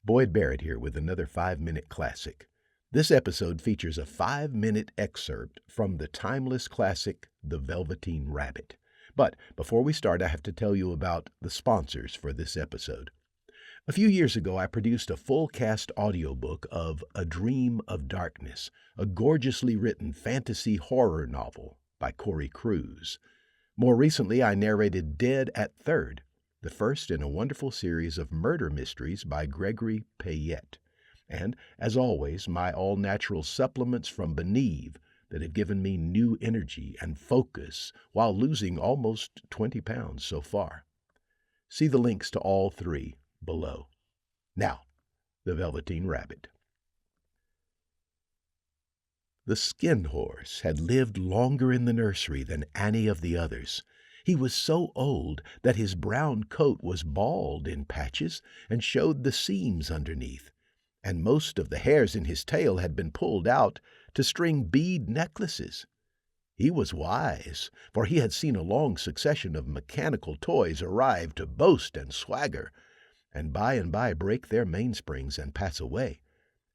Boyd Barrett here with another 5-minute classic. This episode features a 5-minute excerpt from the timeless classic, The Velveteen Rabbit. But before we start, I have to tell you about the sponsors for this episode. A few years ago, I produced a full-cast audiobook of A Dream of Darkness, a gorgeously written fantasy horror novel by Corey Cruz. More recently, I narrated Dead at Third, the first in a wonderful series of murder mysteries by Gregory Payette. And, as always, my all-natural supplements from Benieve that have given me new energy and focus while losing almost 20 pounds so far. See the links to all three below. Now, the Velveteen Rabbit. The Skin Horse had lived longer in the nursery than any of the others. He was so old that his brown coat was bald in patches and showed the seams underneath, and most of the hairs in his tail had been pulled out to string bead necklaces. He was wise, for he had seen a long succession of mechanical toys arrive to boast and swagger, and by break their mainsprings and pass away,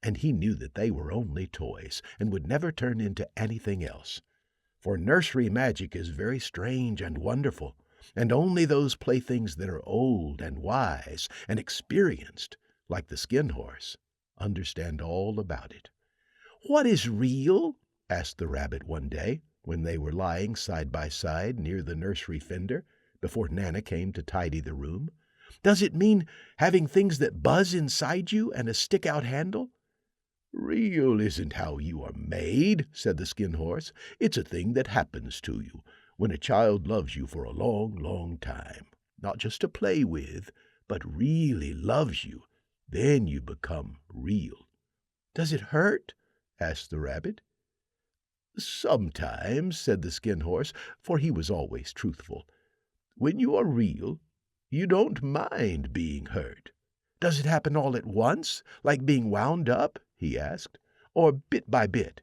and he knew that they were only toys and would never turn into anything else. For nursery magic is very strange and wonderful, and only those playthings that are old and wise and experienced, like the Skin Horse, understand all about it. "What is real?" asked the rabbit one day, when they were lying side by side near the nursery fender, before Nana came to tidy the room. "Does it mean having things that buzz inside you and a stick-out handle?" "Real isn't how you are made," said the Skin Horse. "It's a thing that happens to you when a child loves you for a long, long time. Not just to play with, but really loves you. Then you become real." "Does it hurt?" asked the rabbit. "Sometimes," said the Skin Horse, for he was always truthful. "When you are real, you don't mind being hurt." "Does it happen all at once, like being wound up?" he asked, "or bit by bit?"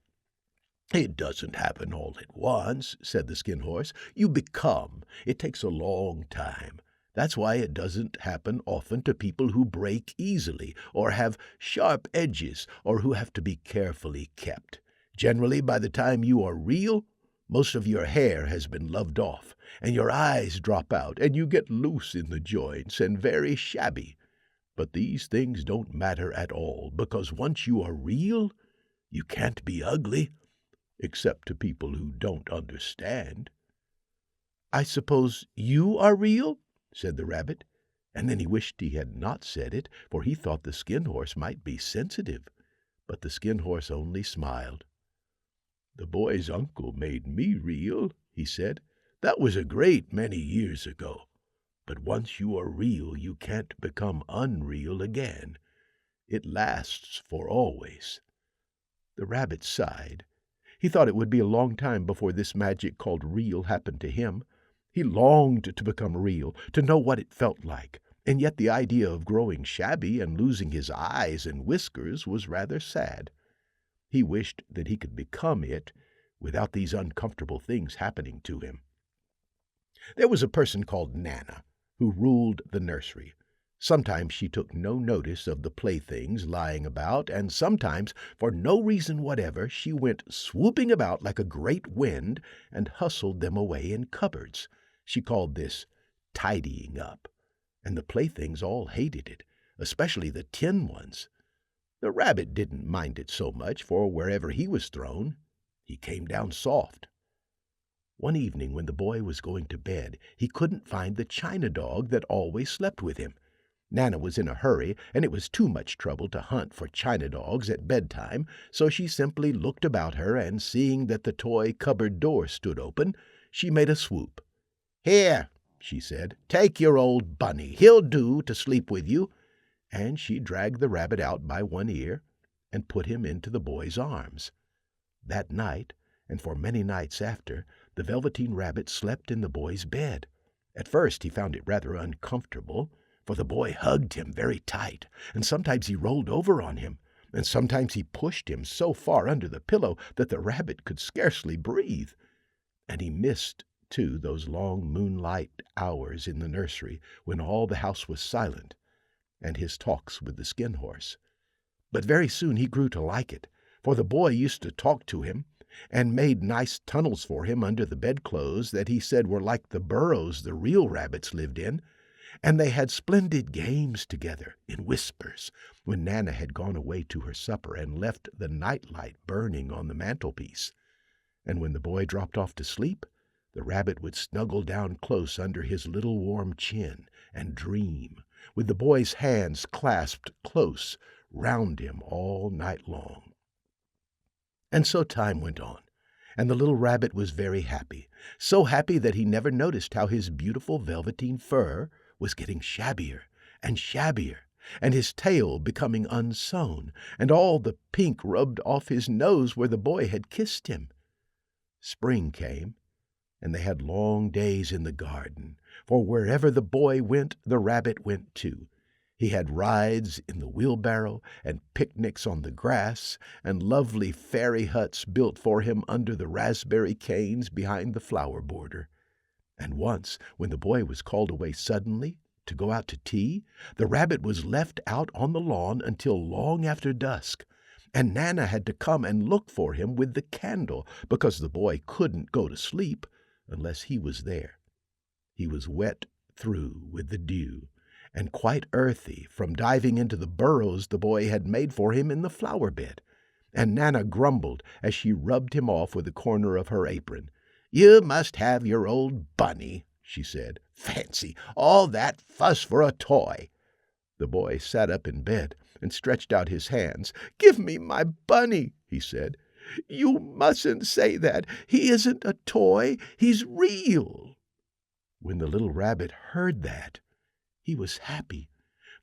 "It doesn't happen all at once," said the Skin Horse. "You become. It takes a long time. That's why it doesn't happen often to people who break easily, or have sharp edges, or who have to be carefully kept. Generally, by the time you are real, most of your hair has been loved off, and your eyes drop out, and you get loose in the joints and very shabby. But these things don't matter at all, because once you are real, you can't be ugly, except to people who don't understand." "I suppose you are real?" said the rabbit, and then he wished he had not said it, for he thought the Skin Horse might be sensitive. But the Skin Horse only smiled. "The boy's uncle made me real," he said. "That was a great many years ago. But once you are real, you can't become unreal again. It lasts for always." The rabbit sighed. He thought it would be a long time before this magic called real happened to him. He longed to become real, to know what it felt like, and yet the idea of growing shabby and losing his eyes and whiskers was rather sad. He wished that he could become it without these uncomfortable things happening to him. There was a person called Nana, who ruled the nursery. Sometimes she took no notice of the playthings lying about, and sometimes, for no reason whatever, she went swooping about like a great wind and hustled them away in cupboards. She called this tidying up, and the playthings all hated it, especially the tin ones. The rabbit didn't mind it so much, for wherever he was thrown, he came down soft. One evening when the boy was going to bed, he couldn't find the china dog that always slept with him. Nana was in a hurry, and it was too much trouble to hunt for china dogs at bedtime, so she simply looked about her, and seeing that the toy cupboard door stood open, she made a swoop. "Here," she said, "take your old bunny. He'll do to sleep with you." And she dragged the rabbit out by one ear and put him into the boy's arms. That night, and for many nights after, the Velveteen Rabbit slept in the boy's bed. At first he found it rather uncomfortable, for the boy hugged him very tight, and sometimes he rolled over on him, and sometimes he pushed him so far under the pillow that the rabbit could scarcely breathe. And he missed, too, those long moonlight hours in the nursery when all the house was silent, and his talks with the Skin Horse. But very soon he grew to like it, for the boy used to talk to him and made nice tunnels for him under the bedclothes that he said were like the burrows the real rabbits lived in, and they had splendid games together in whispers when Nana had gone away to her supper and left the night-light burning on the mantelpiece. And when the boy dropped off to sleep, the rabbit would snuggle down close under his little warm chin and dream, with the boy's hands clasped close round him all night long. And so time went on, and the little rabbit was very happy, so happy that he never noticed how his beautiful velveteen fur was getting shabbier and shabbier, and his tail becoming unsewn, and all the pink rubbed off his nose where the boy had kissed him. Spring came, and they had long days in the garden, for wherever the boy went, the rabbit went too. He had rides in the wheelbarrow, and picnics on the grass, and lovely fairy huts built for him under the raspberry canes behind the flower border. And once, when the boy was called away suddenly to go out to tea, the rabbit was left out on the lawn until long after dusk, and Nana had to come and look for him with the candle, because the boy couldn't go to sleep unless he was there. He was wet through with the dew, and quite earthy from diving into the burrows the boy had made for him in the flower bed, and Nana grumbled as she rubbed him off with a corner of her apron. "You must have your old bunny," she said. "Fancy, all that fuss for a toy." The boy sat up in bed and stretched out his hands. "Give me my bunny," he said. "You mustn't say that. He isn't a toy. He's real." When the little rabbit heard that, he was happy,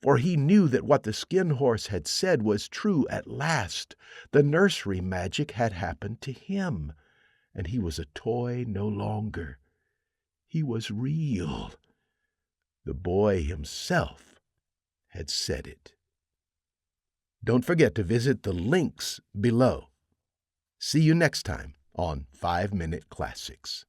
for he knew that what the Skin Horse had said was true at last. The nursery magic had happened to him, and he was a toy no longer. He was real. The boy himself had said it. Don't forget to visit the links below. See you next time on 5 Minute Classics.